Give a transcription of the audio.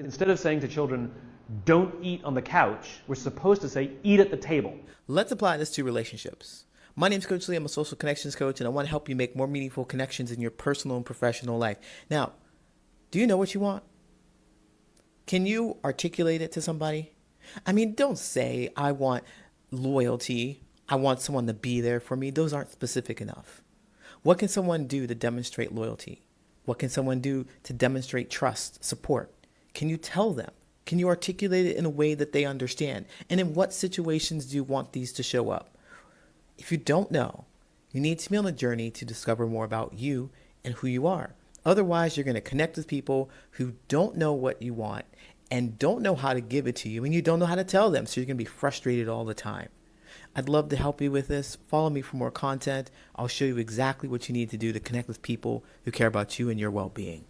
Instead of saying to children, don't eat on the couch, we're supposed to say, eat at the table. Let's apply this to relationships. My name is Coach Lee. I'm a social connections coach, and I want to help you make more meaningful connections in your personal and professional life. Now, do you know what you want? Can you articulate it to somebody? I mean, don't say, I want loyalty. I want someone to be there for me. Those aren't specific enough. What can someone do to demonstrate loyalty? What can someone do to demonstrate trust, support? Can you tell them? Can you articulate it in a way that they understand? And in what situations do you want these to show up? If you don't know, you need to be on a journey to discover more about you and who you are. Otherwise, you're going to connect with people who don't know what you want and don't know how to give it to you, and you don't know how to tell them, so you're going to be frustrated all the time. I'd love to help you with this. Follow me for more content. I'll show you exactly what you need to do to connect with people who care about you and your well-being.